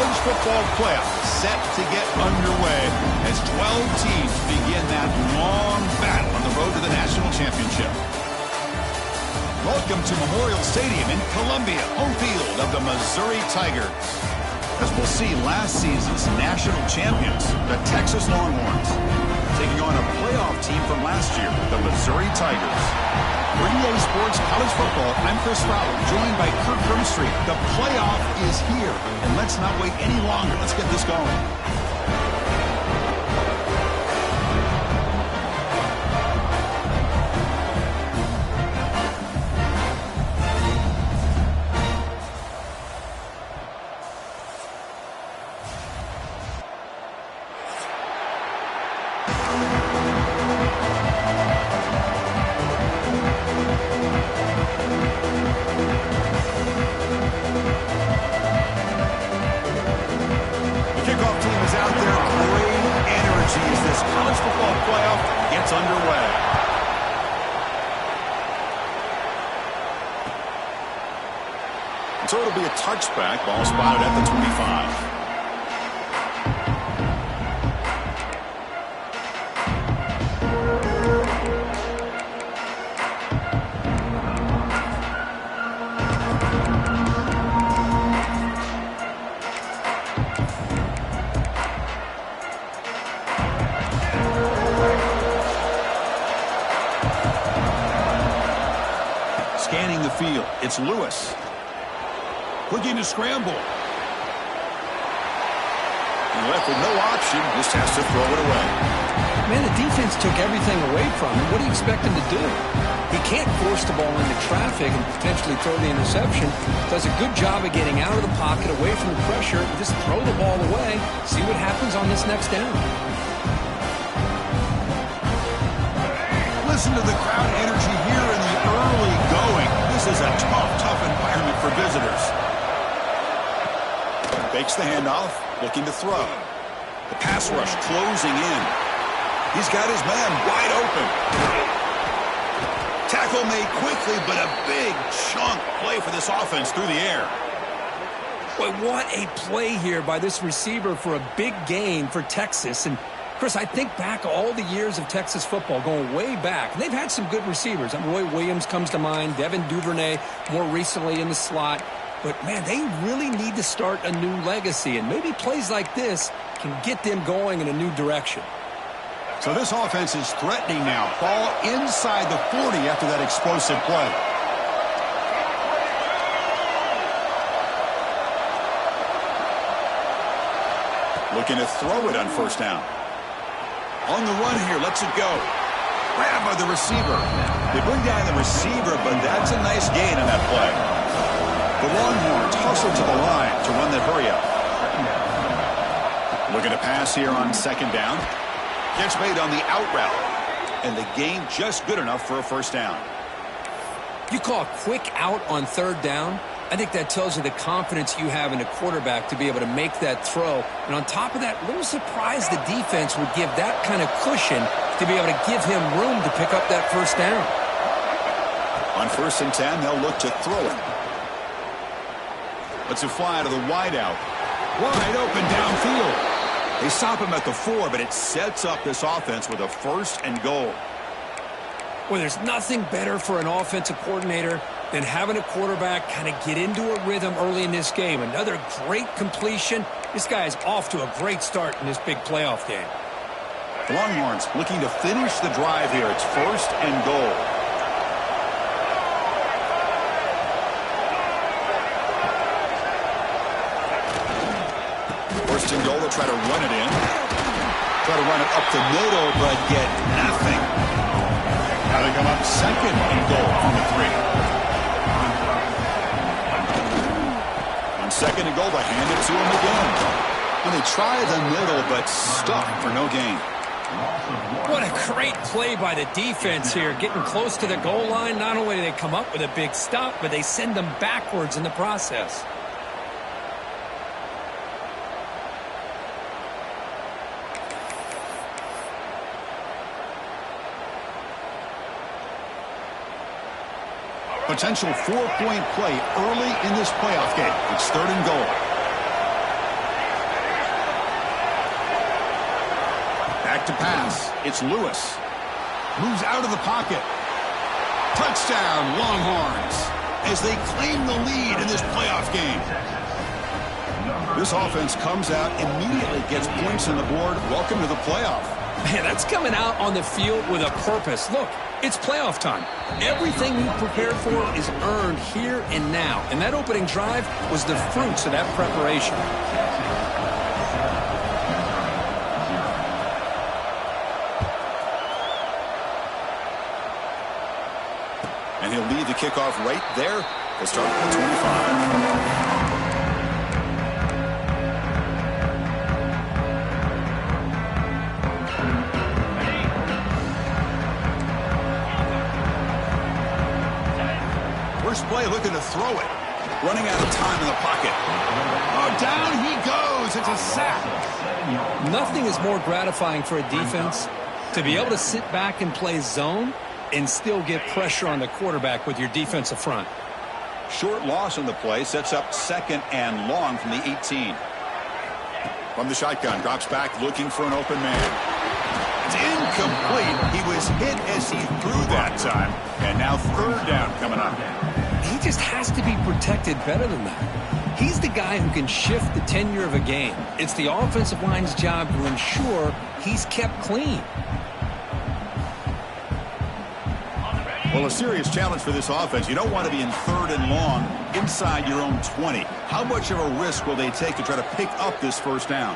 college football playoff set to get underway as 12 teams begin that long battle on the road to the national championship. Welcome to Memorial Stadium in Columbia, home field of the Missouri Tigers. As we'll see, last season's national champions, the Texas Longhorns, taking on a playoff team from last year, the Missouri Tigers. For EA Sports College Football, I'm Chris Fowler, joined by Kirk Grimstreet. The playoff is here, and let's not wait any longer. Let's get this going. So it'll be a touchback, ball spotted at the 25. Scanning the field, it's Lewis. Looking to scramble. And left with no option, just has to throw it away. Man, the defense took everything away from him. What do you expect him to do? He can't force the ball into traffic and potentially throw the interception. Does a good job of getting out of the pocket, away from the pressure, and just throw the ball away. See what happens on this next down. Listen to the crowd energy here in the early going. This is a tough environment for visitors. Fakes the handoff, looking to throw. The pass rush closing in. He's got his man wide open. Tackle made quickly, but a big chunk play for this offense through the air. Boy, what a play here by this receiver for a big gain for Texas. And, Chris, I think back all the years of Texas football, going way back. And they've had some good receivers. Roy Williams comes to mind, Devin Duvernay more recently in the slot. But, man, they really need to start a new legacy, and maybe plays like this can get them going in a new direction. So this offense is threatening now. Ball inside the 40 after that explosive play. Looking to throw it on first down. On the run here, lets it go. Grabbed by the receiver. They bring down the receiver, but that's a nice gain on that play. The Longhorns hustle to the line to run that hurry up. Looking to pass here on second down. Catch made on the out route. And the gain just good enough for a first down. You call a quick out on third down. I think that tells you the confidence you have in a quarterback to be able to make that throw. And on top of that, a little surprised the defense would give that kind of cushion to be able to give him room to pick up that first down. On 1st and 10, they'll look to throw it. Let's it fly to the wideout. Wide open downfield. They stop him at the 4, but it sets up this offense with a 1st and goal. Well, there's nothing better for an offensive coordinator than having a quarterback kind of get into a rhythm early in this game. Another great completion. This guy is off to a great start in this big playoff game. The Longhorns looking to finish the drive here. It's 1st and goal. First and goal, they'll try to run it in. Try to run it up the middle, but get nothing. Now they come up 2nd and goal on the 3. On 2nd and goal, they hand it to him again. And they try the middle, but stuck for no gain. What a great play by the defense here. Getting close to the goal line, not only do they come up with a big stop, but they send them backwards in the process. Potential 4-point play early in this playoff game. It's 3rd and goal. back to pass. It's Lewis. Moves out of the pocket. Touchdown, Longhorns, as they claim the lead in this playoff game. This offense comes out, immediately gets points on the board. Welcome to the playoff. Man, that's coming out on the field with a purpose. Look, it's playoff time. Everything you prepared for is earned here and now. And that opening drive was the fruits of that preparation. And he'll lead the kickoff right there to start at the 25. First play, looking to throw it. Running out of time in the pocket. Oh, down he goes. It's a sack. Nothing is more gratifying for a defense to be able to sit back and play zone and still get pressure on the quarterback with your defensive front. Short loss on the play sets up 2nd and long from the 18. From the shotgun, drops back looking for an open man. It's incomplete. He was hit as he threw that time. And now 3rd down coming up. He just has to be protected better than that. He's the guy who can shift the tenure of a game. It's the offensive line's job to ensure he's kept clean. Well, a serious challenge for this offense. You don't want to be in 3rd and long inside your own 20. How much of a risk will they take to try to pick up this 1st down?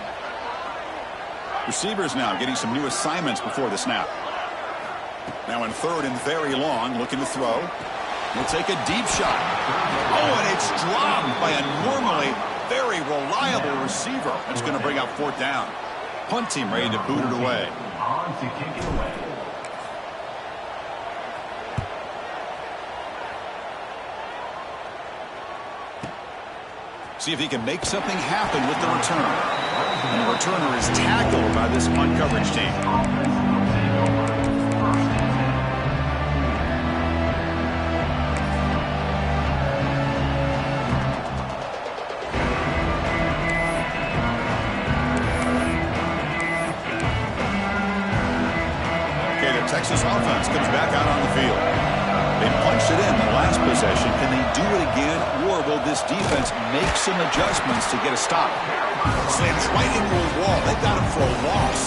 Receivers now getting some new assignments before the snap. Now in 3rd and very long, looking to throw. We'll take a deep shot. Oh, and it's dropped by a normally very reliable receiver. That's going to bring up 4th down. Punt team ready to boot it away. On to kick it away. See if he can make something happen with the return. And the returner is tackled by this punt coverage team. Okay, the Texas offense comes back out on the field. They punched it in the last possession. Can they do it again, or will this defense make some adjustments to get a stop? Slams right into a wall. They got him for a loss.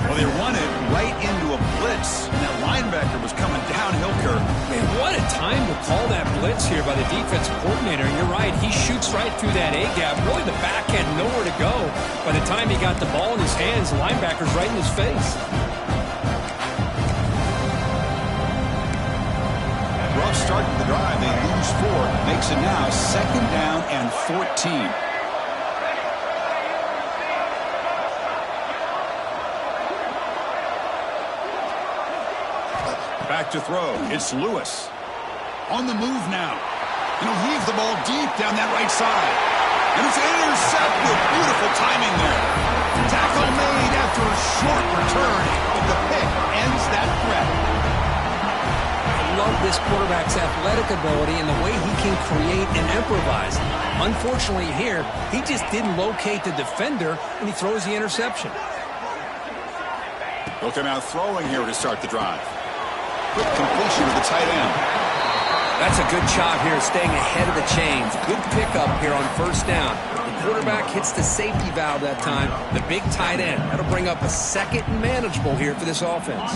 Well, they run it right into a blitz, and that linebacker was coming downhill, Kirk. Man, what a time to call that blitz here by the defensive coordinator. And you're right, he shoots right through that A-gap. Really, the back had nowhere to go. By the time he got the ball in his hands, the linebacker's right in his face. Rough start to the drive. They lose 4. Makes it now 2nd down and 14. Back to throw. It's Lewis. On the move now. And he'll heave the ball deep down that right side. And it's intercepted. Beautiful timing there. Tackle made after a short return. But the pick ends that threat. I love this quarterback's athletic ability and the way he can create and improvise. Unfortunately here, he just didn't locate the defender, and he throws the interception. He'll come out throwing here to start the drive. Quick completion of the tight end. That's a good job here, staying ahead of the chains. Good pickup here on 1st down. The quarterback hits the safety valve that time. The big tight end. That'll bring up a 2nd and manageable here for this offense.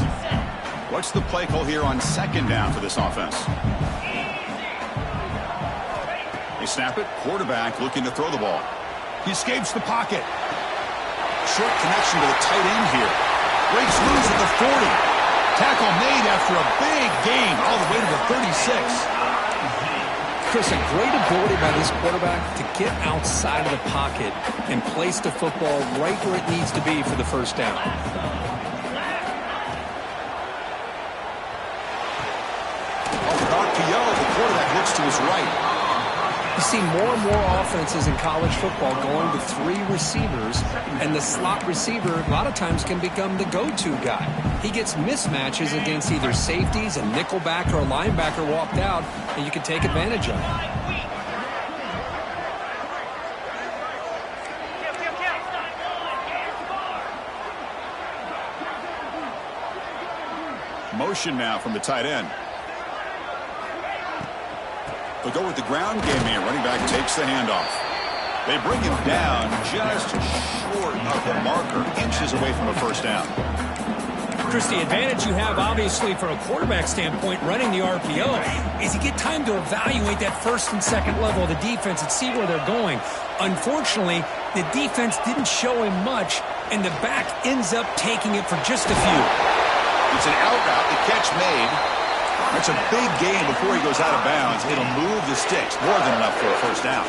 What's the play call here on 2nd down for this offense? They snap it. Quarterback looking to throw the ball. He escapes the pocket. Short connection to the tight end here. Breaks loose at the 40. Tackle made after a big gain all the way to the 36. Chris, a great ability by this quarterback to get outside of the pocket and place the football right where it needs to be for the 1st down. About Pio, the quarterback looks to his right. You see more and more offenses in college football going to 3 receivers, and the slot receiver a lot of times can become the go-to guy. He gets mismatches against either safeties, a nickelback, or a linebacker walked out, and you can take advantage of it. Motion now from the tight end. They'll go with the ground game here. Running back takes the handoff. They bring him down just short of the marker, inches away from a first down. Chris, the advantage you have, obviously, from a quarterback standpoint, running the RPO, is you get time to evaluate that first and second level of the defense and see where they're going. Unfortunately, the defense didn't show him much, and the back ends up taking it for just a few. It's an out route. The catch made. That's a big gain before he goes out of bounds. It'll move the sticks. More than enough for a first down.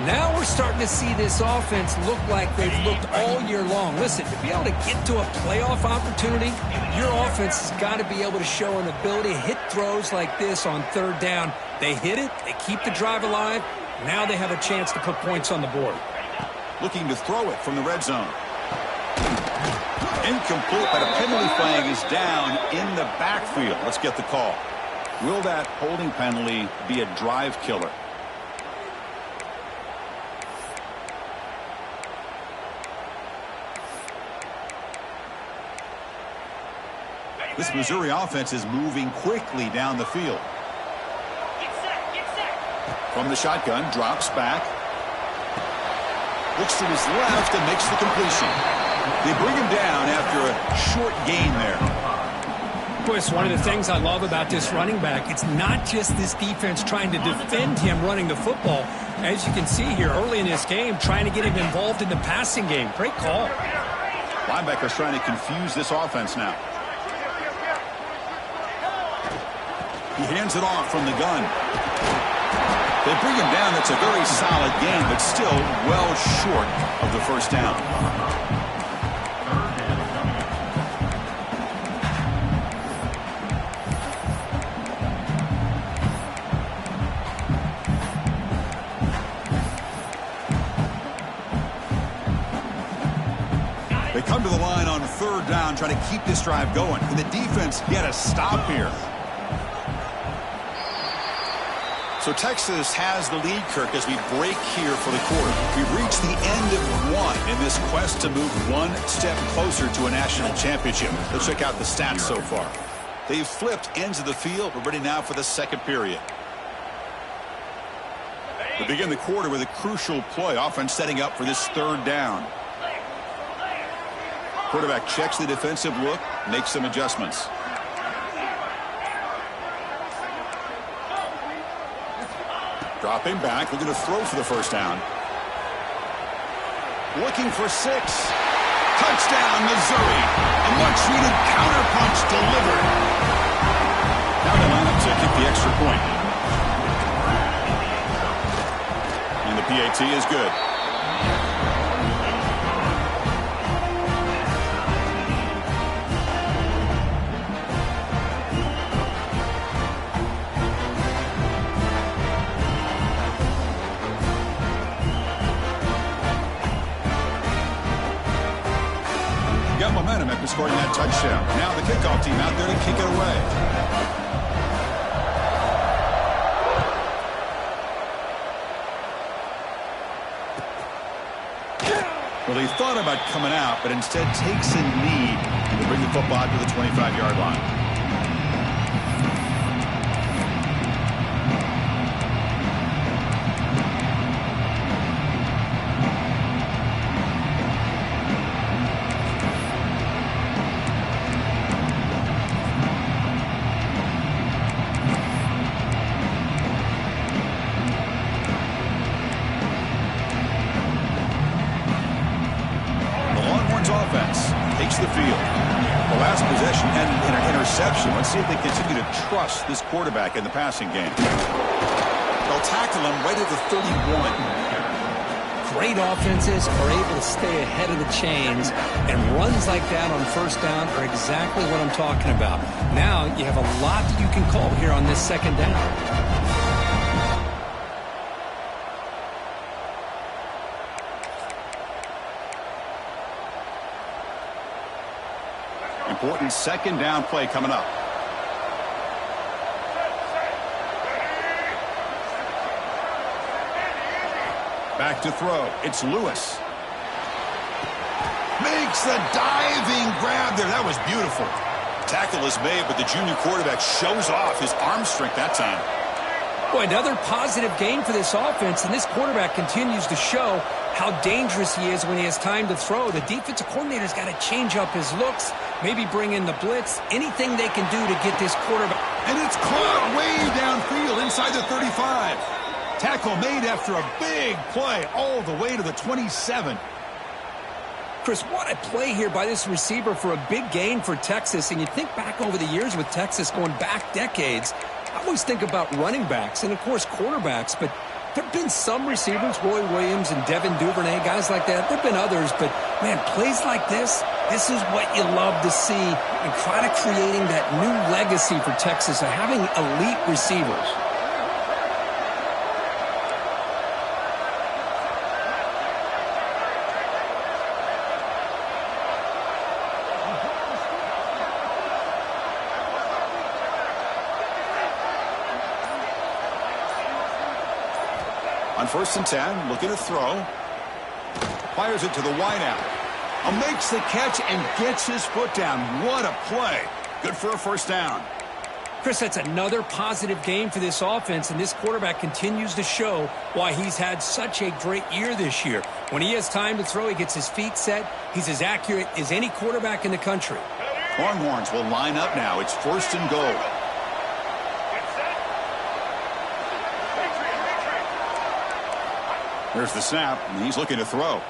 Now we're starting to see this offense look like they've looked all year long. Listen, to be able to get to a playoff opportunity, your offense has got to be able to show an ability to hit throws like this on third down. They hit it. They keep the drive alive. Now they have a chance to put points on the board. Looking to throw it from the red zone. Incomplete, but a penalty flag is down in the backfield. Let's get the call. Will that holding penalty be a drive killer? This Missouri offense is moving quickly down the field. From the shotgun, drops back. Looks to his left and makes the completion. They bring him down after a short gain there. Chris, one of the things I love about this running back, it's not just this defense trying to defend him running the football. As you can see here early in this game, trying to get him involved in the passing game. Great call. Linebackers trying to confuse this offense now. He hands it off from the gun. They bring him down. That's a very solid gain, but still well short of the first down. They come to the line on third down, trying to keep this drive going. Can the defense get a stop here? So Texas has the lead, Kirk, as we break here for the quarter. We've reached the end of one in this quest to move one step closer to a national championship. Let's check out the stats so far. They've flipped ends of the field. We're ready now for the second period. We begin the quarter with a crucial play. Offense setting up for this third down. Quarterback checks the defensive look, makes some adjustments. Dropping back, looking to throw for the first down. Looking for 6. Touchdown, Missouri. A much-needed counterpunch delivered. Now they line up to kick the extra point. And the PAT is good. Got momentum after scoring that touchdown. Now the kickoff team out there to kick it away. Well, he thought about coming out, but instead takes a knee to bring the football to the 25-yard line. Offense takes the field. The last possession ended in an interception. Let's see if they continue to trust this quarterback in the passing game. They'll tackle him right at the 31. Great offenses are able to stay ahead of the chains, and runs like that on first down are exactly what I'm talking about. Now you have a lot that you can call here on this second down. Important second down play coming up. Back to throw. It's Lewis. Makes the diving grab there. That was beautiful. tackle is made, but the junior quarterback shows off his arm strength that time. Boy, another positive game for this offense, and this quarterback continues to show how dangerous he is when he has time to throw. The defensive coordinator's got to change up his looks, maybe bring in the blitz, anything they can do to get this quarterback. And it's caught way downfield inside the 35. Tackle made after a big play all the way to the 27. Chris, what a play here by this receiver for a big gain for Texas. And you think back over the years with Texas going back decades, I always think about running backs and, of course, quarterbacks. But there have been some receivers, Roy Williams and Devin Duvernay, guys like that. There have been others. But, man, plays like this is what you love to see and kind of creating that new legacy for Texas of having elite receivers. On 1st and 10, looking to throw. Fires it to the wideout. Makes the catch and gets his foot down. What a play. Good for a first down. Chris, that's another positive game for this offense, and this quarterback continues to show why he's had such a great year this year. When he has time to throw, he gets his feet set. He's as accurate as any quarterback in the country. Longhorns will line up now. It's 1st and goal. There's the snap, and he's looking to throw.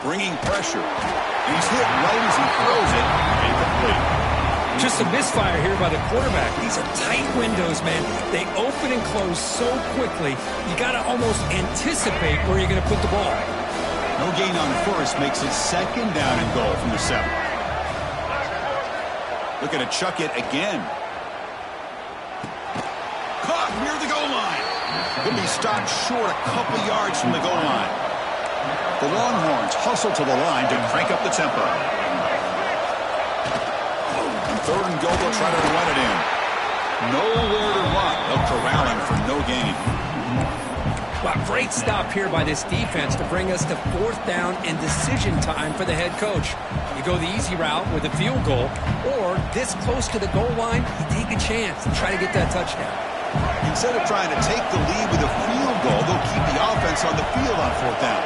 Bringing pressure. And he's hit right as he throws it. Incomplete. Just a misfire here by the quarterback. These are tight windows, man. They open and close so quickly, you got to almost anticipate where you're going to put the ball. No gain on first makes it 2nd down and goal from the 7. Looking to chuck it again. Caught near the goal line. Could be stopped short a couple yards from the goal line. The Longhorns hustle to the line to crank up the tempo. On 3rd and goal, they'll try to run it in. Nowhere to run. They'll corral him for no gain. Wow, great stop here by this defense to bring us to 4th down and decision time for the head coach. You go the easy route with a field goal, or this close to the goal line, you take a chance and try to get that touchdown. Instead of trying to take the lead with a field goal, they'll keep the offense on the field on 4th down.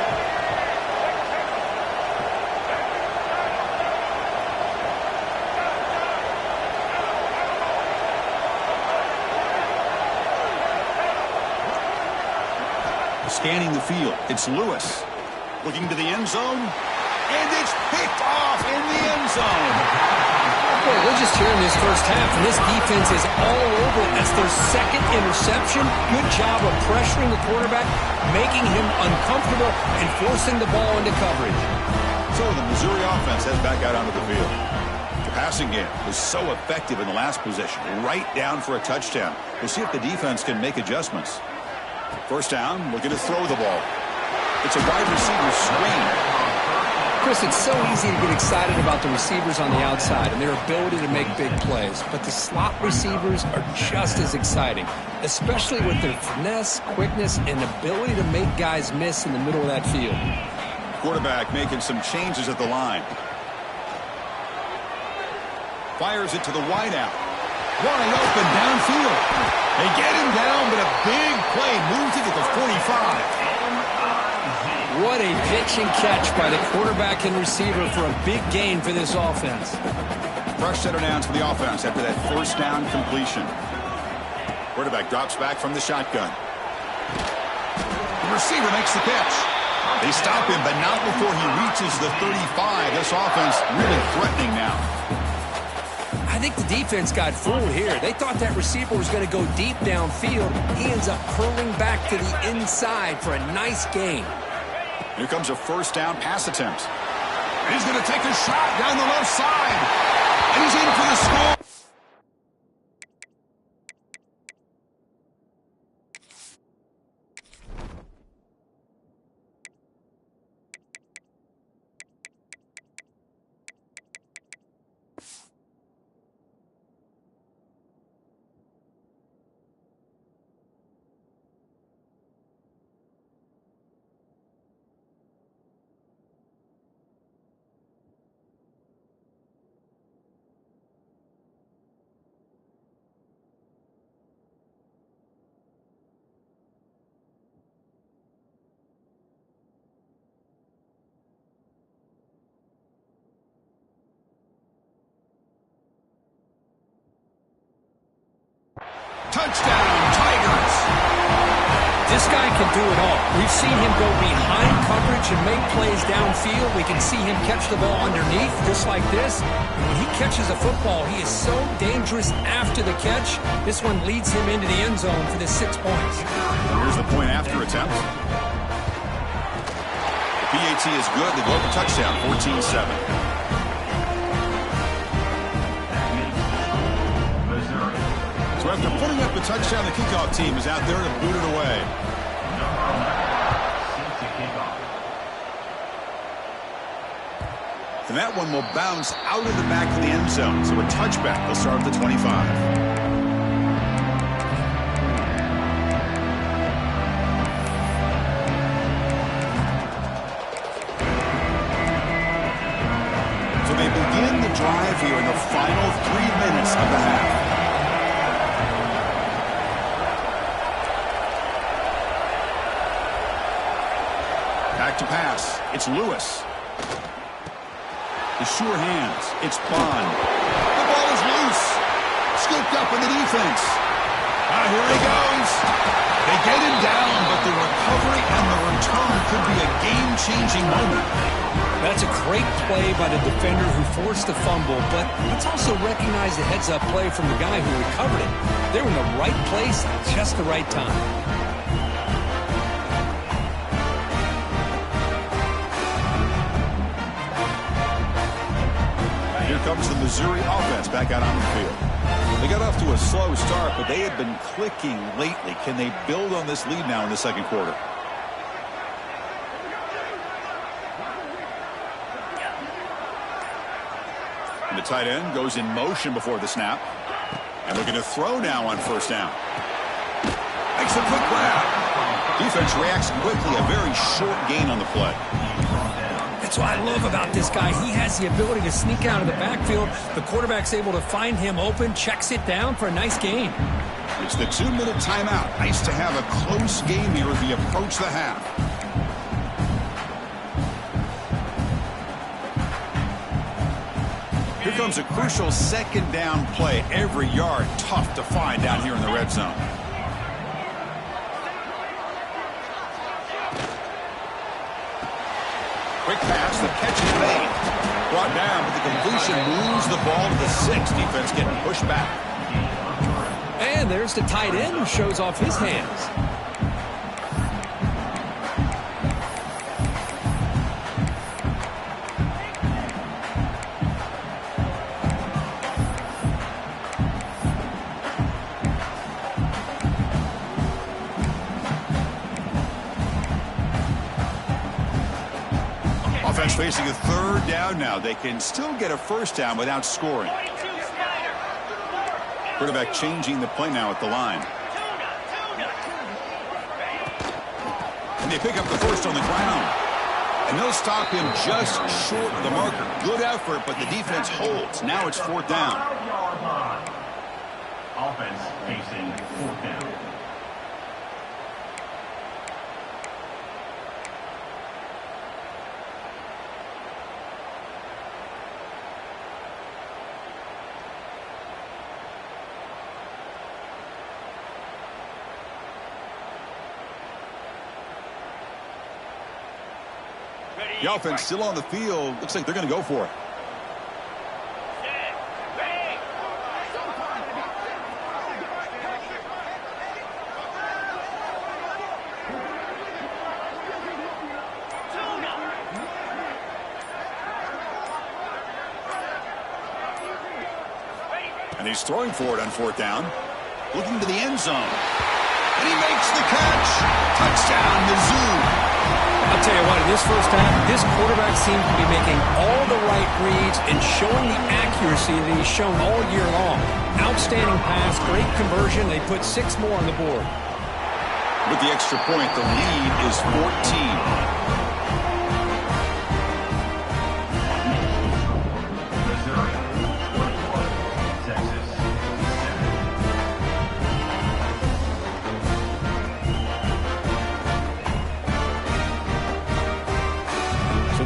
Scanning the field, it's Lewis. Looking to the end zone, and it's picked off in the end zone. Boy, we're just here in this first half, and this defense is all over. That's their 2nd interception. Good job of pressuring the quarterback, making him uncomfortable, and forcing the ball into coverage. So the Missouri offense heads back out onto the field. The passing game was so effective in the last possession, right down for a touchdown. We'll see if the defense can make adjustments. 1st down, looking to throw the ball. It's a wide receiver screen. Chris, it's so easy to get excited about the receivers on the outside and their ability to make big plays, but the slot receivers are just as exciting, especially with their finesse, quickness, and ability to make guys miss in the middle of that field. Quarterback making some changes at the line. Fires it to the wideout. Wide open downfield. They get him down, but a big play moves it to the 45. What a pitch and catch by the quarterback and receiver for a big gain for this offense. Fresh set of downs for the offense after that 1st down completion. Quarterback drops back from the shotgun. The receiver makes the catch. They stop him, but not before he reaches the 35. This offense really threatening now. I think the defense got fooled here. They thought that receiver was going to go deep downfield. He ends up curling back to the inside for a nice gain. Here comes a 1st down pass attempt. And he's going to take a shot down the left side. And he's in for the score. guy can do it all. We've seen him go behind coverage and make plays downfield. We can see him catch the ball underneath, just like this. And when he catches a football, he is so dangerous after the catch. This one leads him into the end zone for the 6 points. Here's the point after attempt. The PAT is good. They go up a touchdown, 14-7. So after putting up the touchdown, the kickoff team is out there to boot it away. And that one will bounce out of the back of the end zone. So a touchback. They'll start at the 25. So they begin the drive here in the final 3 minutes of the half. Back to pass. It's Lewis. The sure hands. It's Bond. The ball is loose. Scooped up in the defense. Here he goes. They get him down, but the recovery and the return could be a game-changing moment. That's a great play by the defender who forced the fumble, but let's also recognize the heads-up play from the guy who recovered it. They were in the right place at just the right time. Here comes the Missouri offense back out on the field. They got off to a slow start, but they have been clicking lately. Can they build on this lead now in the second quarter? And the tight end goes in motion before the snap. And looking to throw now on first down. Makes a quick grab. Defense reacts quickly. A very short gain on the play. That's what I love about this guy. He has the ability to sneak out of the backfield. The quarterback's able to find him open, checks it down for a nice gain. It's the 2-minute timeout. Nice to have a close game here as we approach the half. Here comes a crucial second down play. Every yard tough to find down here in the red zone. Quick pass, the catch is made. Brought down, but the completion moves the ball to the 6. Defense getting pushed back. And there's the tight end who shows off his hands. Offense facing a third down now. They can still get a first down without scoring. Quarterback changing the play now at the line. And they pick up the first on the ground. And they'll stop him just short of the marker. Good effort, but the defense holds. Now it's fourth down. Offense facing fourth down. The offense still on the field. Looks like they're going to go for it. And he's throwing for it on fourth down. Looking to the end zone. And he makes the catch. Touchdown, Mizzou. I'll tell you what, in this first half, this quarterback seems to be making all the right reads and showing the accuracy that he's shown all year long. Outstanding pass, great conversion. They put 6 more on the board. With the extra point, the lead is 14.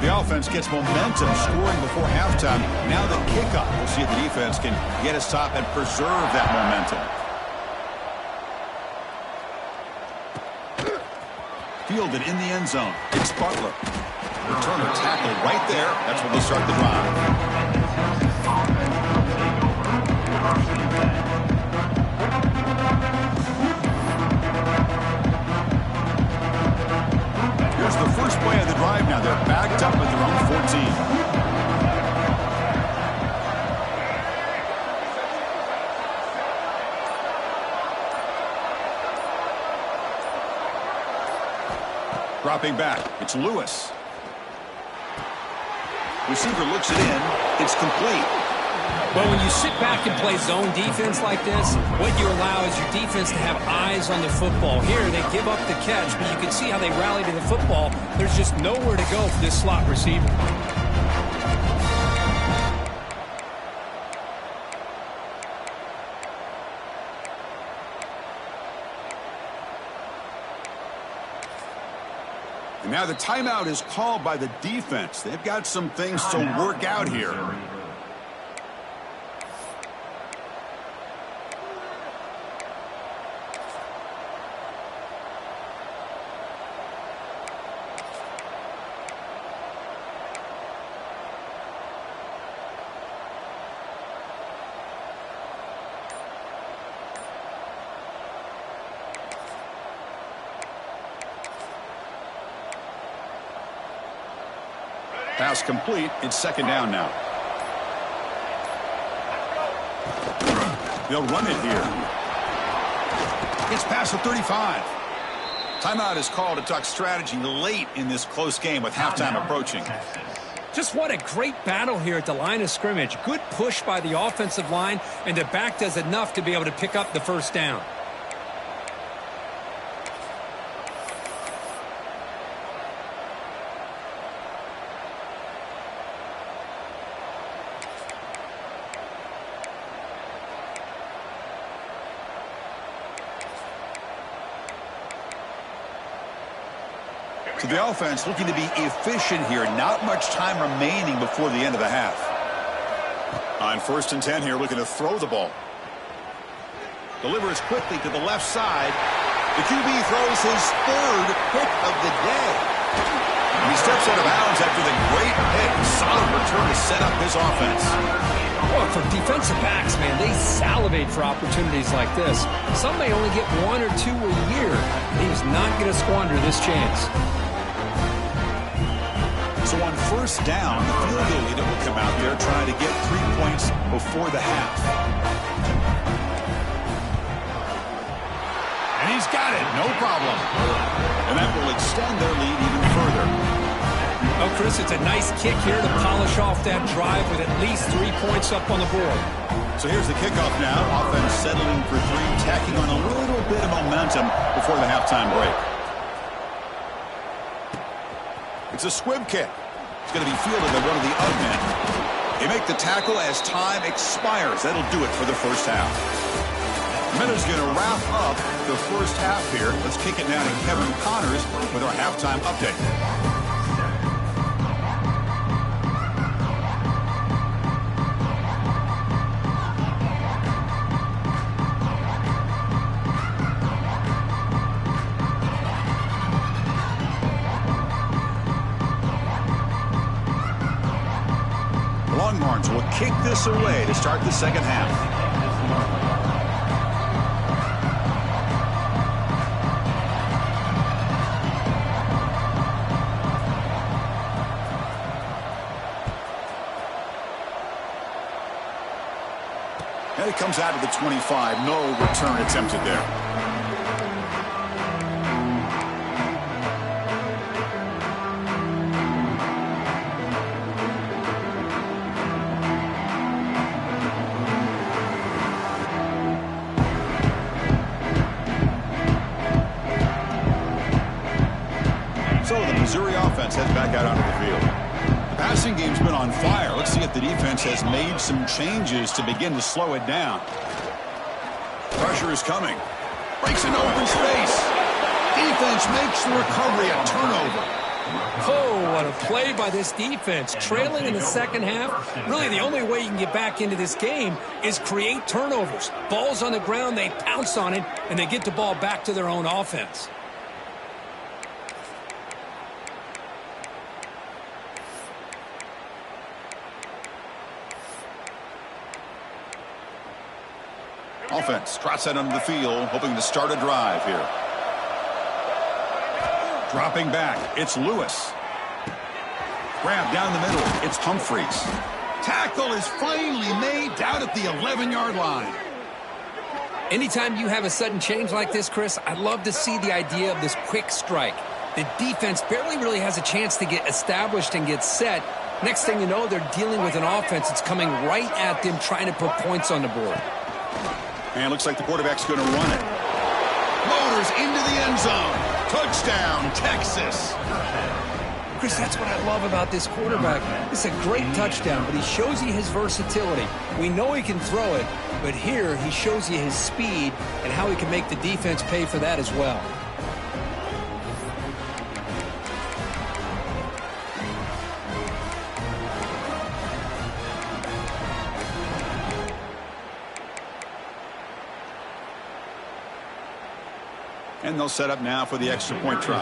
The offense gets momentum, scoring before halftime. Now the kickoff. We'll see if the defense can get a stop and preserve that momentum. fielded in the end zone. It's Butler. Returner tackle right there. That's where they start the drive. Here's the first play of the drive now. They're backed up at their own 14. Dropping back, it's Lewis. Receiver looks it in. It's complete. Well, when you sit back and play zone defense like this, what you allow is your defense to have eyes on the football. Here, they give up the catch, but you can see how they rally to the football. There's just nowhere to go for this slot receiver. Now the timeout is called by the defense. They've got some things to work out here. Pass complete. It's second down now. They'll run it here. It's past the 35. Timeout is called to talk strategy late in this close game with halftime approaching. Just what a great battle here at the line of scrimmage. Good push by the offensive line, and the back does enough to be able to pick up the first down. So the offense looking to be efficient here. Not much time remaining before the end of the half. On 1st and 10 here, looking to throw the ball. Delivers quickly to the left side. The QB throws his third pick of the day. And he steps out of bounds after the great pick. Solid return to set up his offense. Well, for defensive backs, man, they salivate for opportunities like this. Some may only get 1 or 2 a year. He's not going to squander this chance. So on 1st down, the field goal leader will come out there trying to get 3 points before the half. And he's got it, no problem. And that will extend their lead even further. Oh, Chris, it's a nice kick here to polish off that drive with at least 3 points up on the board. So here's the kickoff now. Offense settling for 3, tacking on a little bit of momentum before the halftime break. It's a squib kick. It's going to be fielded by one of the odd men. They make the tackle as time expires. That'll do it for the first half. Miller's going to wrap up the first half here. Let's kick it now to Kevin Connors with our halftime update. Longhorns will kick this away to start the second half. And it comes out of the 25. No return attempted there. So the Missouri offense heads back out onto the field. The passing game's been on fire. Let's see if the defense has made some changes to begin to slow it down. Pressure is coming. Breaks into open space. Defense makes the recovery a turnover. Oh, what a play by this defense. Trailing in the second half, really the only way you can get back into this game is create turnovers. Ball's on the ground, they pounce on it, and they get the ball back to their own offense. Offense trots out onto the field, hoping to start a drive here. Dropping back, it's Lewis. Grab down the middle, it's Humphreys. Tackle is finally made down at the 11-yard line. Anytime you have a sudden change like this, Chris, I'd love to see the idea of this quick strike. The defense barely really has a chance to get established and get set. Next thing you know, they're dealing with an offense that's coming right at them, trying to put points on the board. And it looks like the quarterback's going to run it. Motors into the end zone. Touchdown, Texas. Chris, that's what I love about this quarterback. It's a great touchdown, but he shows you his versatility. We know he can throw it, but here he shows you his speed and how he can make the defense pay for that as well. And they'll set up now for the extra point try.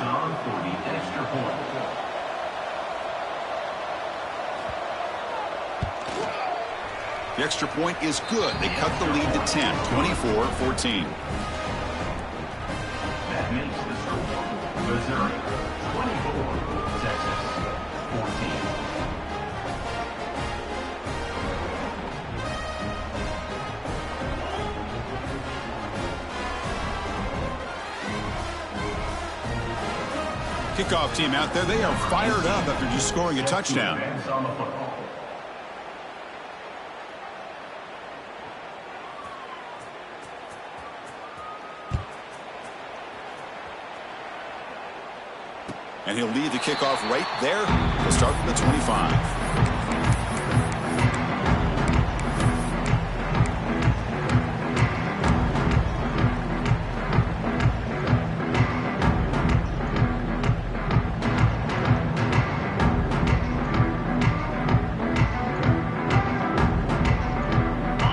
The extra point is good. They cut the lead to 10, 24-14. That makes the score Missouri 24, Texas 14. Kickoff team out there, they are fired up after just scoring a touchdown. And he'll lead the kickoff right there. He'll start from the 25.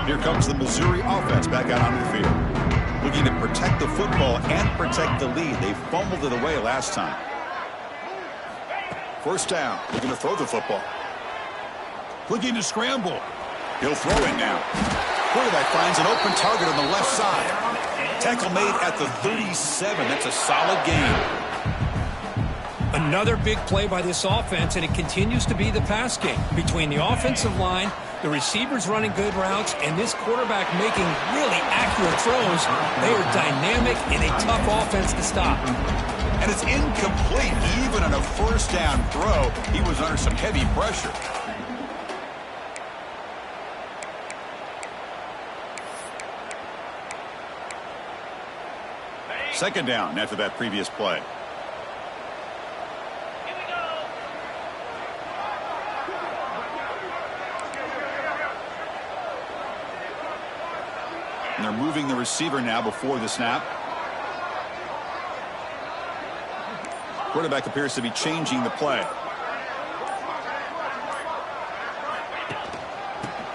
Here comes the Missouri offense back out onto the field. Looking to protect the football and protect the lead. They fumbled it away last time. First down, looking to throw the football. Looking to scramble. He'll throw it now. Quarterback finds an open target on the left side. Tackle made at the 37. That's a solid gain. Another big play by this offense, and it continues to be the pass game. Between the offensive line, the receivers running good routes, and this quarterback making really accurate throws, they are dynamic and a tough offense to stop. And it's incomplete. Even on a first down throw, he was under some heavy pressure. Second down after that previous play. And they're moving the receiver now before the snap. Quarterback appears to be changing the play.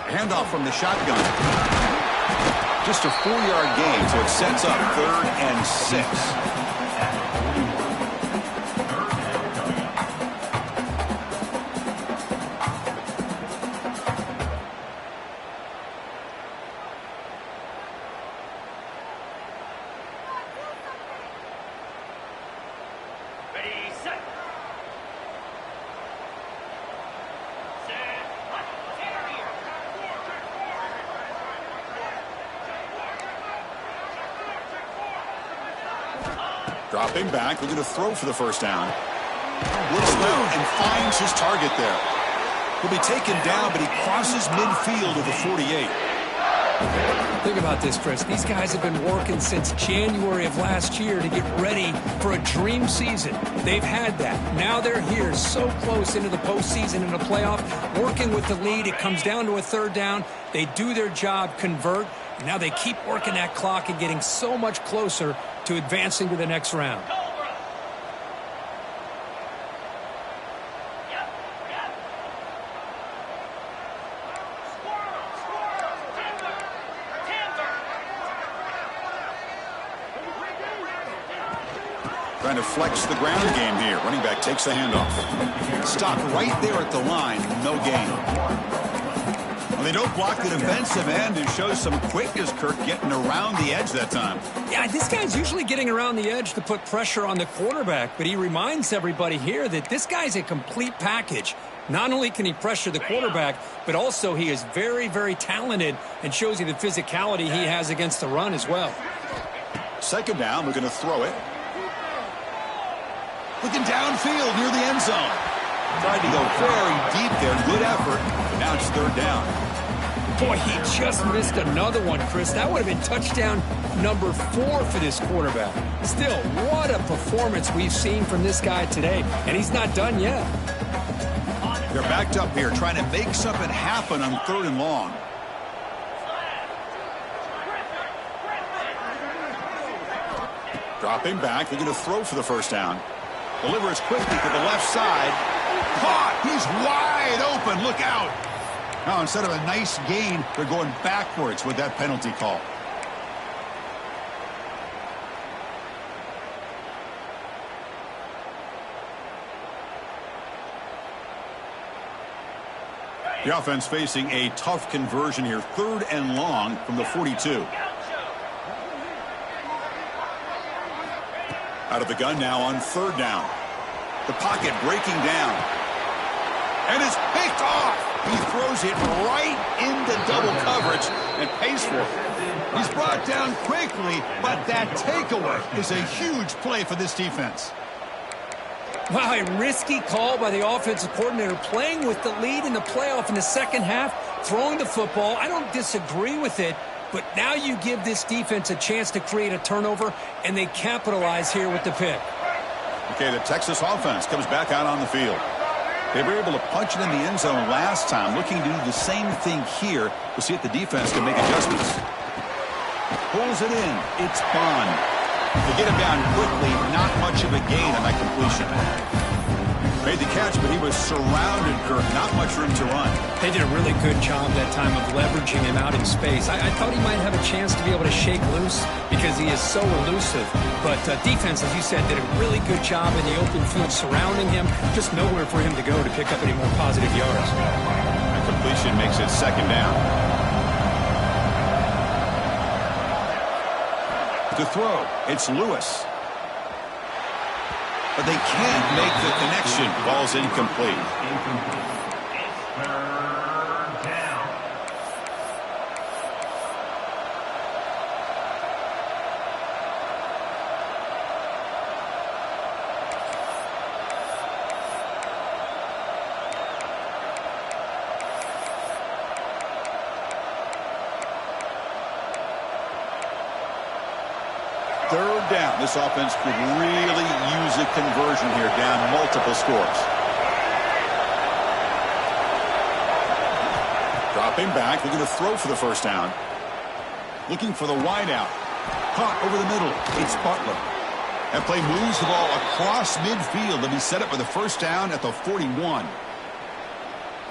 Handoff from the shotgun. Just a 4-yard gain, so it sets up 3rd and 6. Dropping back, looking to throw for the first down. Looks low and finds his target there. He'll be taken down, but he crosses midfield to the 48. Think about this, Chris. These guys have been working since January of last year to get ready for a dream season. They've had that. Now they're here so close into the postseason and the playoff, working with the lead. It comes down to a 3rd down. They do their job, convert. And now they keep working that clock and getting so much closer to advancing to the next round. Trying to flex the ground game here. Running back takes the handoff. Stop right there at the line. No gain. Well, they don't block the defensive end and show some quickness, Kirk, getting around the edge that time. Yeah, this guy's usually getting around the edge to put pressure on the quarterback, but he reminds everybody here that this guy's a complete package. Not only can he pressure the quarterback, but also he is very, very talented and shows you the physicality he has against the run as well. Second down, we're going to throw it. Looking downfield near the end zone. Tried to go very deep there. Good effort. But now it's third down. Boy, he just missed another one, Chris. That would have been touchdown number 4 for this quarterback. Still, what a performance we've seen from this guy today. And he's not done yet. They're backed up here trying to make something happen on third and long. Dropping back. They're going to throw for the first down. Delivers quickly to the left side. Caught. He's wide open. Look out. Now, instead of a nice gain, they're going backwards with that penalty call. The offense facing a tough conversion here. Third and long from the 42. Out of the gun now on third down. The pocket breaking down. And it's picked off. He throws it right into double coverage and pays for it. He's brought down quickly, but that takeaway is a huge play for this defense. Wow, a risky call by the offensive coordinator, playing with the lead in the playoff in the second half, throwing the football. I don't disagree with it, but now you give this defense a chance to create a turnover, and they capitalize here with the pick. Okay, the Texas offense comes back out on the field. They were able to punch it in the end zone last time, looking to do the same thing here. We'll see if the defense can make adjustments. Pulls it in. It's Bond. They get him down quickly. Not much of a gain on that completion. Made the catch, but he was surrounded, Kirk. Not much room to run. They did a really good job that time of leveraging him out in space. I thought he might have a chance to be able to shake loose because he is so elusive. But defense, as you said, did a really good job in the open field surrounding him. Just nowhere for him to go to pick up any more positive yards. That completion makes it second down. To throw, it's Lewis. But they can't make the connection. Ball's incomplete. Third down. Third down. This offense could really use a conversion here, down multiple scores. Dropping back. They're going to throw for the first down. Looking for the wide out. Caught over the middle. It's Butler. That play moves the ball across midfield. They'll be set up with a first down at the 41.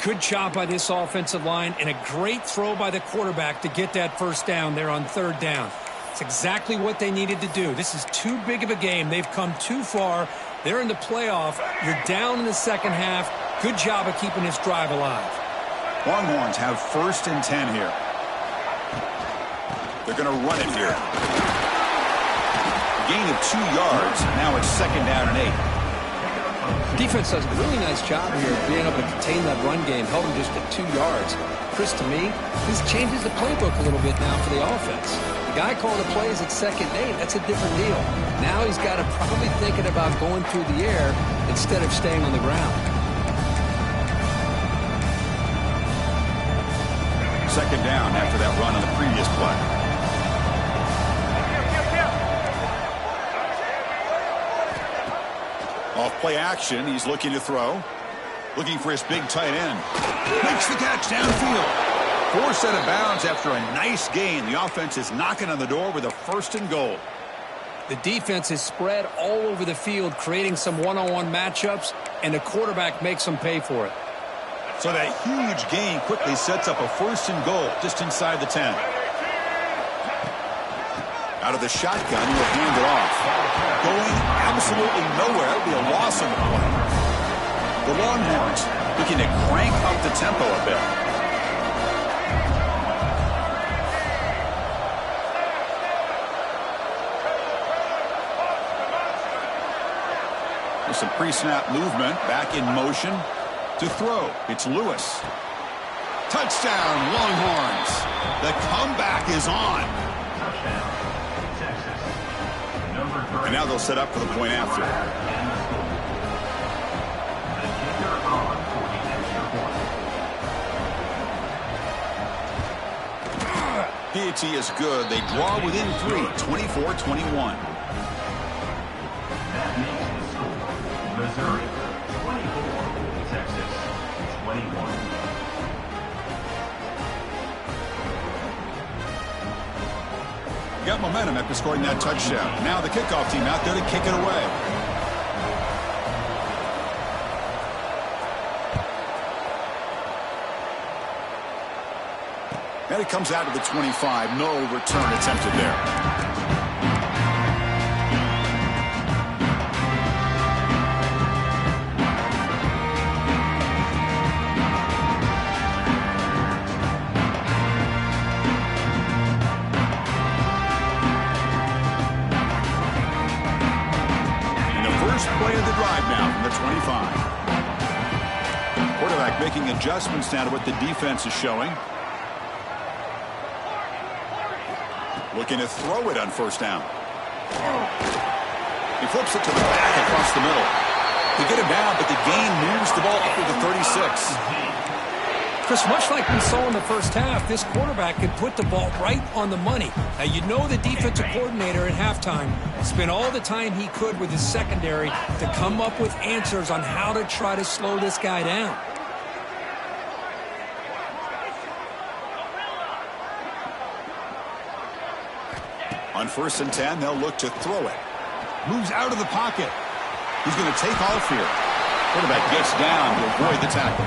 Good job by this offensive line and a great throw by the quarterback to get that first down there on third down. It's exactly what they needed to do. This is too big of a game. They've come too far. They're in the playoff. You're down in the second half. Good job of keeping this drive alive. Longhorns have first and 10 here. They're going to run it here. Gain of 2 yards. Now it's second down and 8. Defense does a really nice job here of being able to contain that run game, held them just at 2 yards. Chris, to me, this changes the playbook a little bit now for the offense. The guy calling the plays at second and 8, that's a different deal. Now he's got to probably thinking about going through the air instead of staying on the ground. Second down after that run on the previous play. Off play action, he's looking to throw. Looking for his big tight end. Makes the catch downfield. Forced out of bounds after a nice gain. The offense is knocking on the door with a first and goal. The defense is spread all over the field, creating some one-on-one matchups, and the quarterback makes them pay for it. So that huge gain quickly sets up a first and goal just inside the 10. Out of the shotgun, he'll hand it off. Going absolutely nowhere. It'll be a loss on the play. The Longhorns looking to crank up the tempo a bit. With some pre-snap movement, back in motion to throw. It's Lewis. Touchdown, Longhorns. The comeback is on. Touchdown, Texas. Number 3. And now they'll set up for the point after. And the score. The kicker on for the extra point. PAT is good. They draw within 3, 24-21. That makes the score. Missouri 24, Texas 21. Got momentum after scoring that touchdown. Now the kickoff team out there to kick it away. And it comes out to the 25. No return attempted there. Play of the drive now from the 25. Quarterback making adjustments now to what the defense is showing. Looking to throw it on first down. He flips it to the back across the middle. They get him down, but the gain moves the ball up to the 36. Chris, much like we saw in the first half, this quarterback can put the ball right on the money. Now, you know the defensive coordinator at halftime spent all the time he could with his secondary to come up with answers on how to try to slow this guy down. On 1st and 10, they'll look to throw it. Moves out of the pocket. He's going to take off here. Quarterback gets down to avoid the tackle.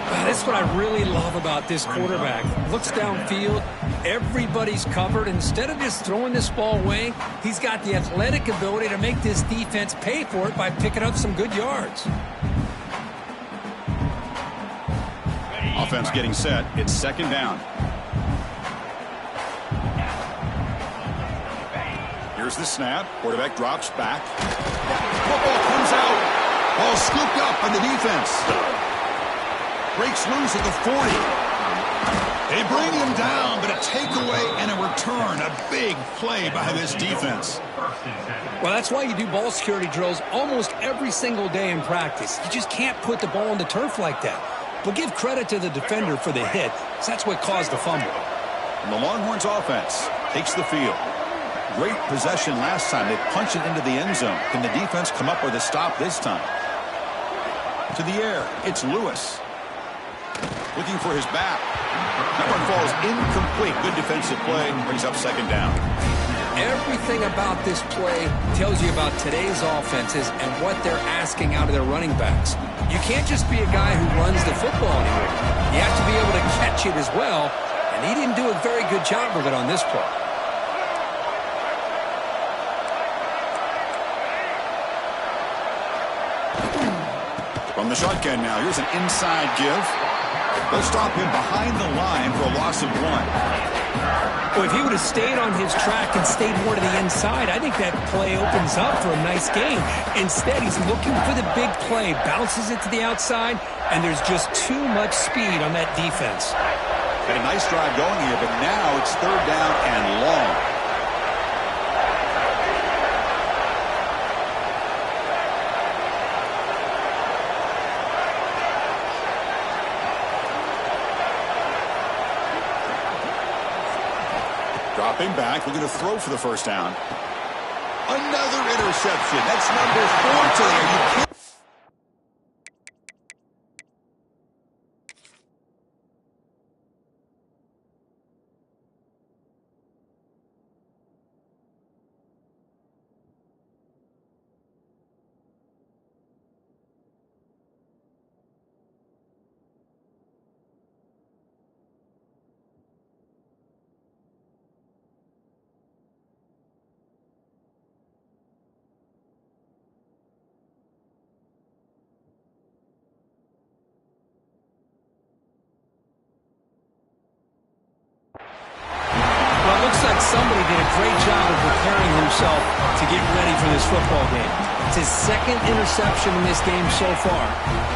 That's what I really love about this quarterback. Looks downfield, everybody's covered. Instead of just throwing this ball away, he's got the athletic ability to make this defense pay for it by picking up some good yards. Offense getting set. It's 2nd down. Here's the snap. Quarterback drops back. Football comes out. Ball scooped up on the defense. Breaks loose at the 40. They bring him down, but a takeaway and a return. A big play by this defense. Well, that's why you do ball security drills almost every single day in practice. You just can't put the ball on the turf like that. But give credit to the defender for the hit, because that's what caused the fumble. And the Longhorns offense takes the field. Great possession last time. They punch it into the end zone. Can the defense come up with a stop this time? To the air. It's Lewis. Looking for his back. That one falls incomplete. Good defensive play. Brings up 2nd down. Everything about this play tells you about today's offenses and what they're asking out of their running backs. You can't just be a guy who runs the football anymore. You have to be able to catch it as well, and he didn't do a very good job of it on this play. From the shotgun now, here's an inside give. They'll stop him behind the line for a loss of 1. Well, if he would have stayed on his track and stayed more to the inside, I think that play opens up for a nice game. Instead, he's looking for the big play, bounces it to the outside, and there's just too much speed on that defense. Had a nice drive going here, but now it's 3rd down and long. Dropping back, looking to throw for the 1st down. Another interception. That's number 4 today. You can't. Somebody did a great job of preparing himself to get ready for this football game. It's his second interception in this game so far.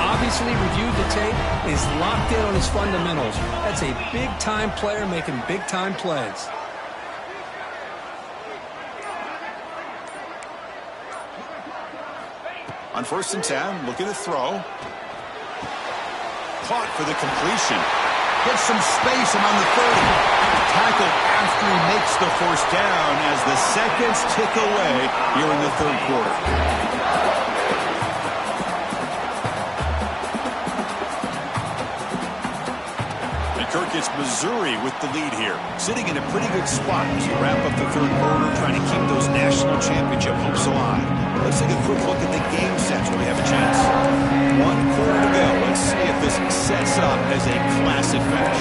Obviously reviewed the tape, is locked in on his fundamentals. That's a big-time player making big-time plays. On 1st and 10, looking to throw. Caught for the completion. Gets some space among the 30. Tackle after he makes the 1st down as the seconds tick away here in the 3rd quarter. And Kirk gets Missouri with the lead here, sitting in a pretty good spot as we wrap up the 3rd quarter, trying to keep those national championship hopes alive. Let's take a quick look at the game sets when we have a chance. 1 quarter to go. Let's see if this sets up as a classic finish.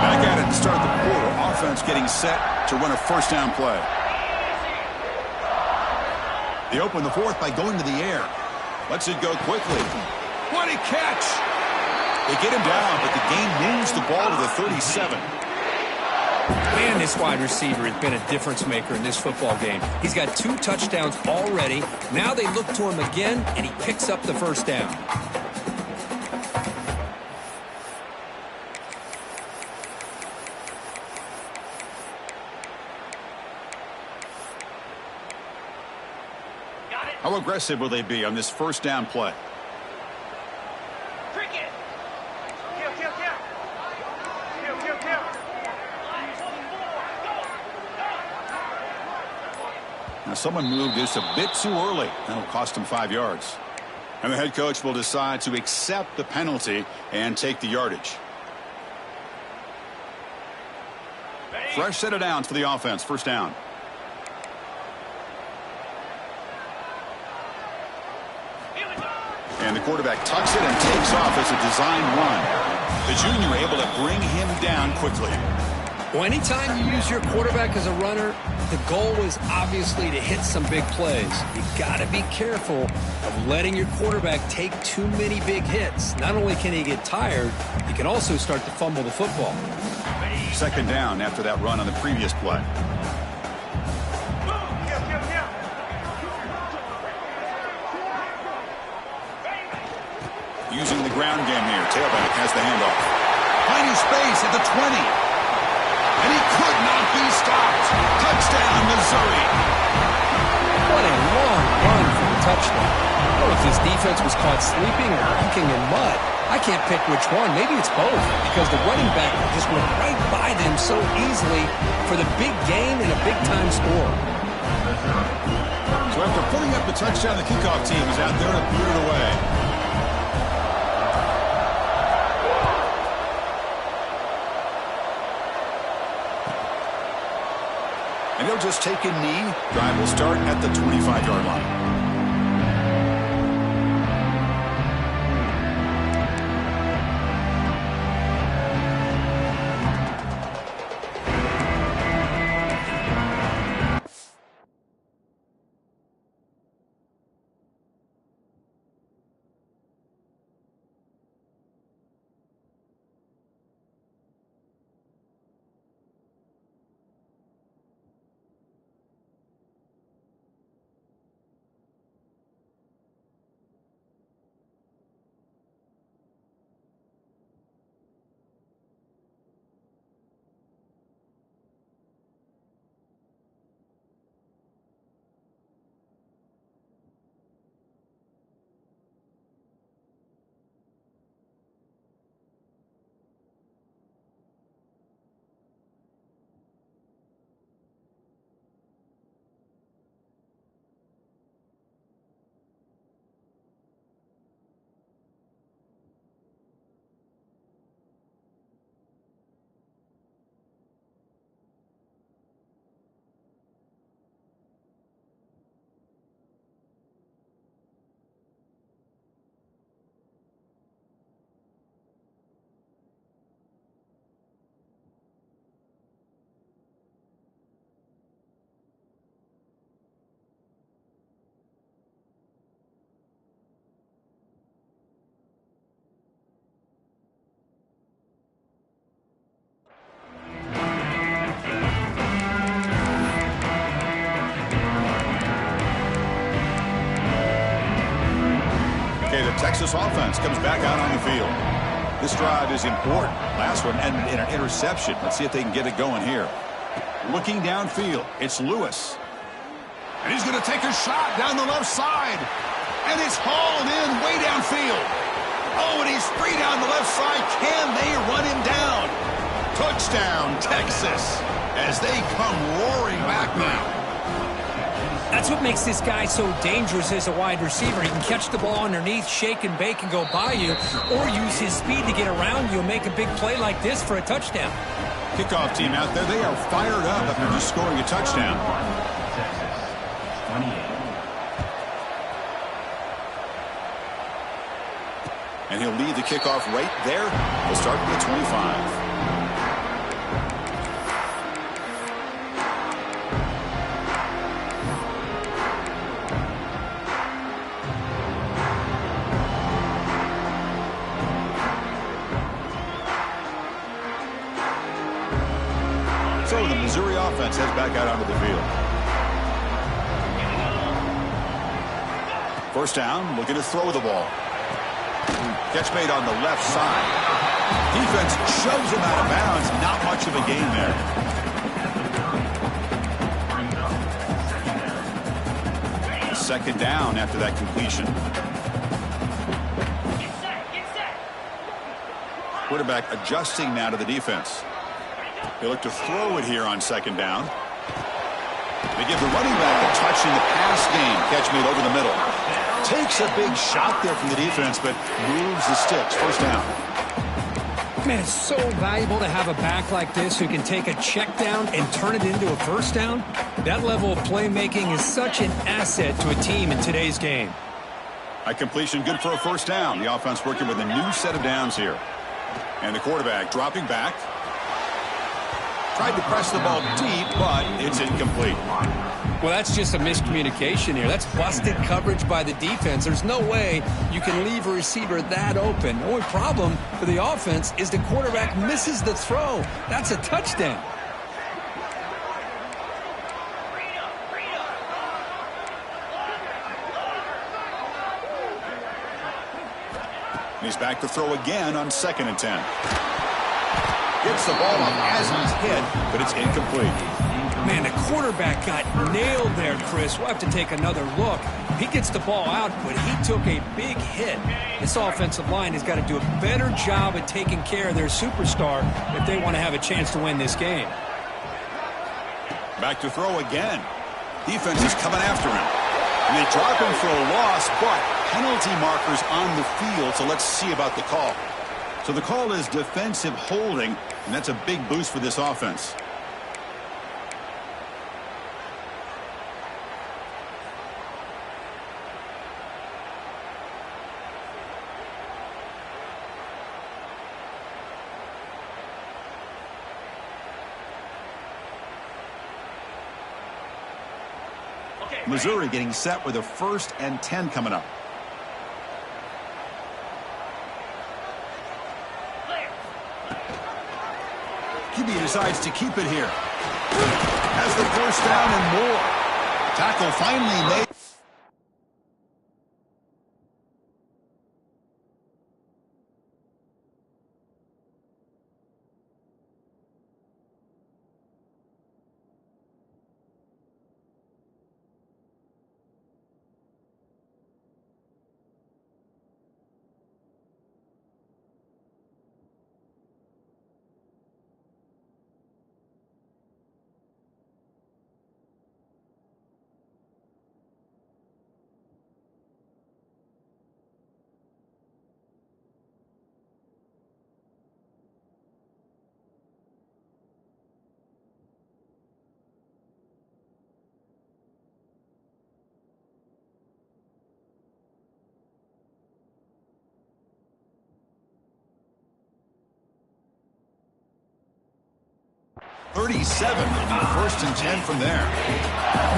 Back at it to start the quarter. Offense getting set to run a 1st down play. They open the 4th by going to the air. Lets it go quickly. What a catch! They get him down, but the game moves the ball to the 37. Man, this wide receiver has been a difference maker in this football game. He's got 2 touchdowns already. Now they look to him again, and he picks up the 1st down. How aggressive will they be on this 1st down play? Now, someone moved this a bit too early. That'll cost him 5 yards. And the head coach will decide to accept the penalty and take the yardage. Fresh set of downs for the offense. 1st down. And the quarterback tucks it and takes off as a design run. The junior able to bring him down quickly. Well, anytime you use your quarterback as a runner, the goal is obviously to hit some big plays. You got to be careful of letting your quarterback take too many big hits. Not only can he get tired, he can also start to fumble the football. 2nd down after that run on the previous play. Using the ground game here. Tailback has the handoff. Finding space at the 20. And he could not be stopped. Touchdown, Missouri. What a long run for the touchdown. I don't know if this defense was caught sleeping or walking in mud. I can't pick which one. Maybe it's both, because the running back just went right by them so easily for the big gain and a big-time score. So after putting up the touchdown, the kickoff team is out there to put it away. And he'll just take a knee. Drive will start at the 25-yard line. Texas offense comes back out on the field. This drive is important. Last one ended in an interception. Let's see if they can get it going here. Looking downfield, it's Lewis. And he's going to take a shot down the left side. And it's hauled in way downfield. Oh, and he's free down the left side. Can they run him down? Touchdown, Texas, as they come roaring back now. That's what makes this guy so dangerous as a wide receiver. He can catch the ball underneath, shake and bake and go by you, or use his speed to get around you and make a big play like this for a touchdown. Kickoff team out there, they are fired up after just scoring a touchdown. Texas, 28. And he'll lead the kickoff right there. We'll start with the 25. So the Missouri offense heads back out onto the field. First down, looking to throw the ball. Catch made on the left side. Defense shoves him out of bounds. Not much of a gain there. Second down after that completion. Quarterback adjusting now to the defense. They look to throw it here on second down. They give the running back a touch in the pass game. Catch made over the middle. Takes a big shot there from the defense, but moves the sticks. First down. Man, it's so valuable to have a back like this who can take a check down and turn it into a first down. That level of playmaking is such an asset to a team in today's game. A completion good for a first down. The offense working with a new set of downs here. And the quarterback dropping back. Tried to press the ball deep, but it's incomplete. Well, that's just a miscommunication here. That's busted coverage by the defense. There's no way you can leave a receiver that open. The only problem for the offense is the quarterback misses the throw. That's a touchdown. He's back to throw again on 2nd and 10. Gets the ball up as he's hit, but it's incomplete. Man, the quarterback got nailed there, Chris. We'll have to take another look. He gets the ball out, but he took a big hit. This offensive line has got to do a better job at taking care of their superstar if they want to have a chance to win this game. Back to throw again. Defense is coming after him. And they drop him for a loss, but penalty markers on the field, so let's see about the call. So the call is defensive holding, and that's a big boost for this offense. Missouri getting set with a 1st and 10 coming up. QB decides to keep it here. Has the first down and more. Tackle finally made. .37 will be 1st and 10 from there.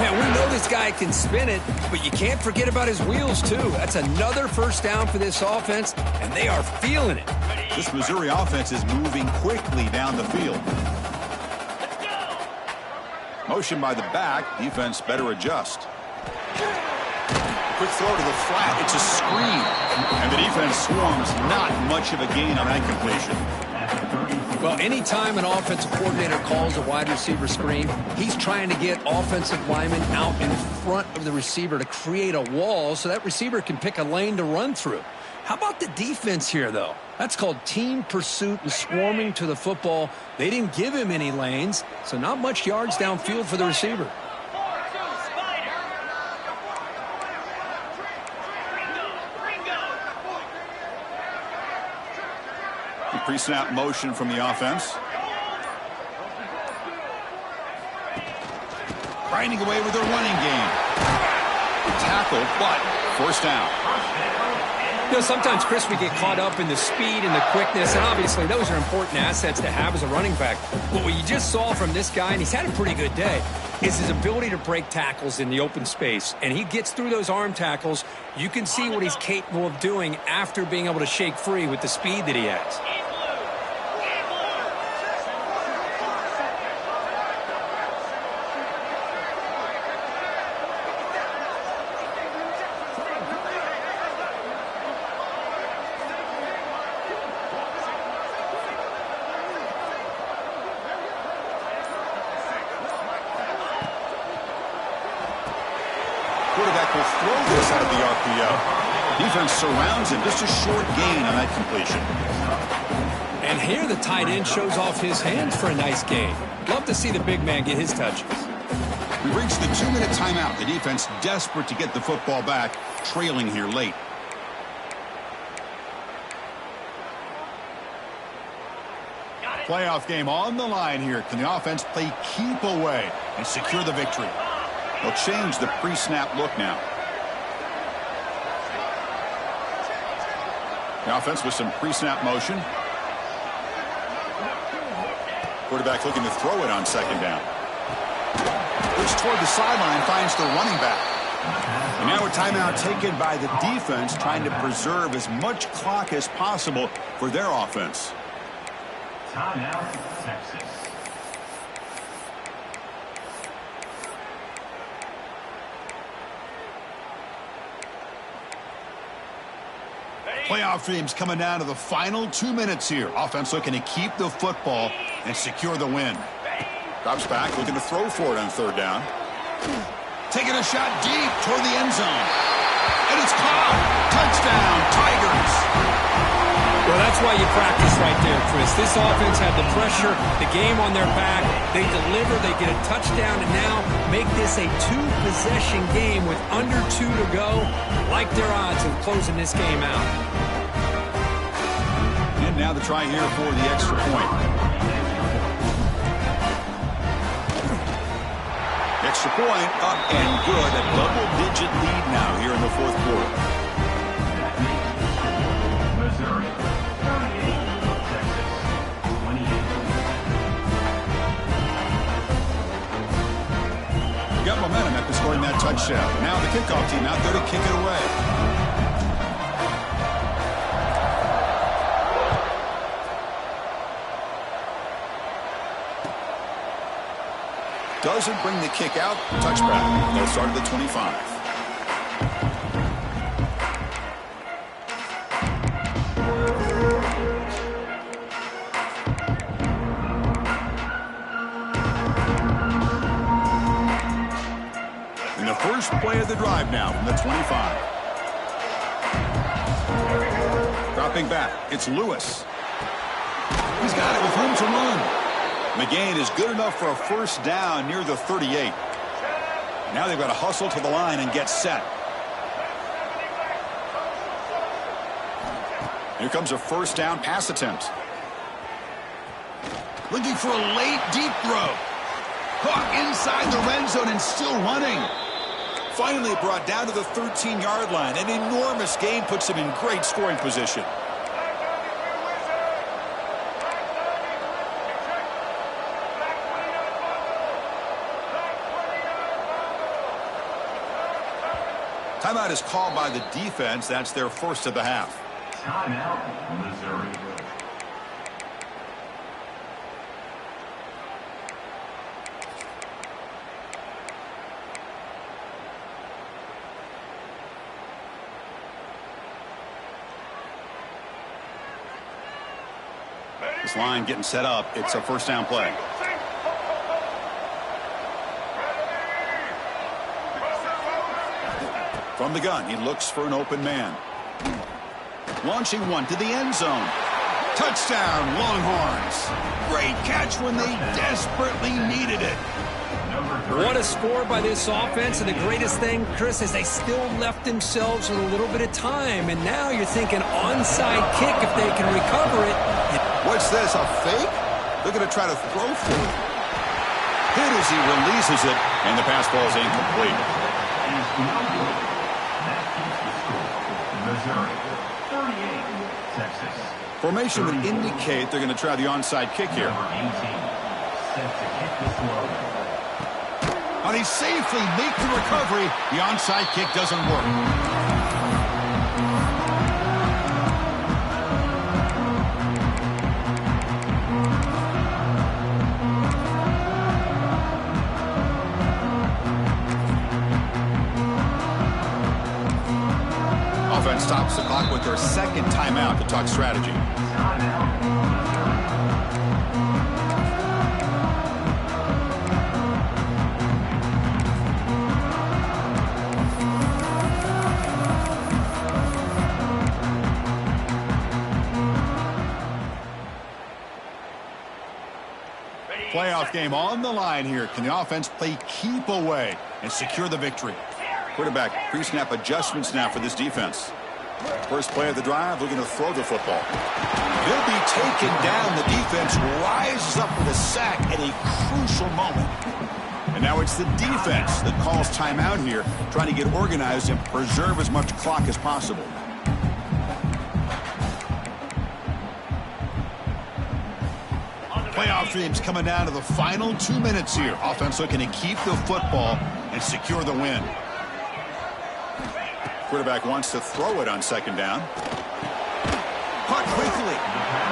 Man, we know this guy can spin it, but you can't forget about his wheels, too. That's another first down for this offense, and they are feeling it. This Missouri offense is moving quickly down the field. Motion by the back. Defense better adjust. quick throw to the flat. It's a screen. And the defense swarms. Not much of a gain on that completion. Well, anytime an offensive coordinator calls a wide receiver screen, he's trying to get offensive linemen out in front of the receiver to create a wall so that receiver can pick a lane to run through. How about the defense here, though? That's called team pursuit and swarming to the football. They didn't give him any lanes, so not much yards downfield for the receiver. Pre-snap motion from the offense. Grinding away with their running game. Tackle, but first down. You know, sometimes, Chris, we get caught up in the speed and the quickness, and obviously those are important assets to have as a running back. But what you just saw from this guy, and he's had a pretty good day, is his ability to break tackles in the open space. And he gets through those arm tackles. You can see what he's capable of doing after being able to shake free with the speed that he has. Quarterback will throw this out of the RPO. Defense surrounds him. Just a short gain on that completion. And here the tight end shows off his hands for a nice gain. Love to see the big man get his touches. We reached the 2-minute timeout. The defense desperate to get the football back, trailing here late. Playoff game on the line here. Can the offense play keep away and secure the victory? They'll change the pre-snap look now. The offense with some pre-snap motion. Quarterback looking to throw it on second down. Looks toward the sideline, finds the running back. And now a timeout taken by the defense, trying to preserve as much clock as possible for their offense. Timeout, Texas. Playoff dreams coming down to the final 2 minutes here. Offense looking to keep the football and secure the win. Drops back, looking to throw for it on third down. Taking a shot deep toward the end zone. And it's caught. Touchdown, Tigers. Well, that's why you practice right there, Chris. This offense had the pressure, the game on their back. They deliver, they get a touchdown, and now make this a two-possession game with under 2 to go. Like their odds of closing this game out. And now the try here for the extra point. Extra point up and good. A double-digit lead now here in the fourth quarter. Missouri, 38. Texas, 28. Got momentum after scoring that touchdown. Now the kickoff team out there to kick it away. Doesn't bring the kick out. Touchback. They'll start at the 25. In the first play of the drive now from the 25. Dropping back. It's Lewis. He's got it with room to run. McGain is good enough for a first down near the 38. Now they've got to hustle to the line and get set. Here comes a first down pass attempt. Looking for a late deep throw. Caught inside the red zone and still running. Finally brought down to the 13-yard line. An enormous gain puts him in great scoring position. Timeout is called by the defense. That's their first of the half. Timeout, Missouri. This line getting set up. It's a first down play. From the gun, he looks for an open man. Launching one to the end zone. Touchdown, Longhorns. Great catch when they desperately needed it. What a score by this offense, and the greatest thing, Chris, is they still left themselves with a little bit of time, and now you're thinking onside kick if they can recover it. What's this, a fake? They're going to try to throw for it. Hit as he releases it, and the pass ball is incomplete. Missouri, 38, Texas. Formation would indicate they're going to try the onside kick here. Number 18, set to kick this low. And he safely makes the recovery. The onside kick doesn't work. Offense stops the clock with their second timeout to talk strategy. Playoff game on the line here. Can the offense play keep away and secure the victory? Quarterback pre-snap adjustments now for this defense. First play of the drive, looking to throw the football. He'll be taken down. The defense rises up with a sack at a crucial moment. And now it's the defense that calls timeout here, trying to get organized and preserve as much clock as possible. Playoff dreams coming down to the final 2 minutes here. Offense looking to keep the football and secure the win. Quarterback wants to throw it on second down. Caught quickly.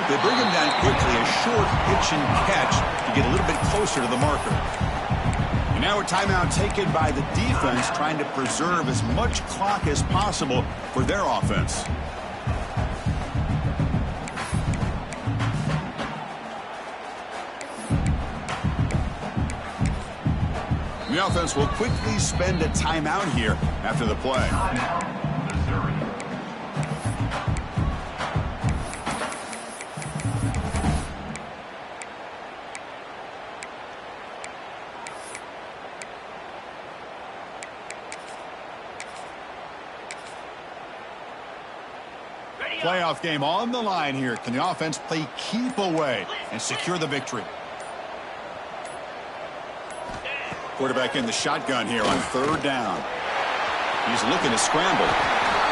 They bring him down quickly. A short pitch and catch to get a little bit closer to the marker. And now a timeout taken by the defense, trying to preserve as much clock as possible for their offense. The offense will quickly spend a timeout here after the play. Missouri. Playoff game on the line here. Can the offense play keep away and secure the victory? Quarterback in the shotgun here on third down. He's looking to scramble.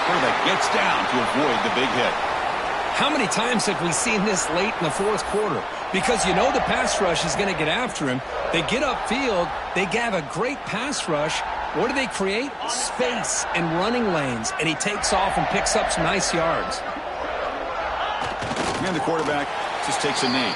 Quarterback gets down to avoid the big hit. How many times have we seen this late in the fourth quarter? Because you know the pass rush is going to get after him. They get upfield. They have a great pass rush. What do they create? Space and running lanes. And he takes off and picks up some nice yards. And the quarterback just takes a knee.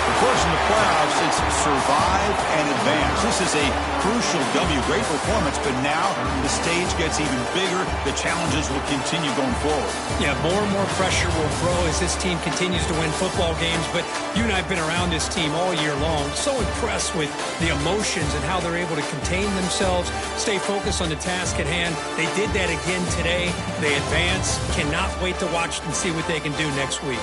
Of course, in the playoffs, it's survive and advance. This is a crucial W. Great performance, but now the stage gets even bigger. The challenges will continue going forward. Yeah, more and more pressure will grow as this team continues to win football games. But you and I have been around this team all year long. So impressed with the emotions and how they're able to contain themselves, stay focused on the task at hand. They did that again today. They advance. Cannot wait to watch and see what they can do next week.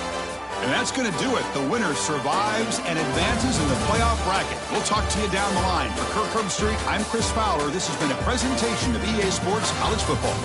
And that's going to do it. The winner survives and advances in the playoff bracket. We'll talk to you down the line. For Kirk Herbstreit, I'm Chris Fowler. This has been a presentation of EA Sports College Football.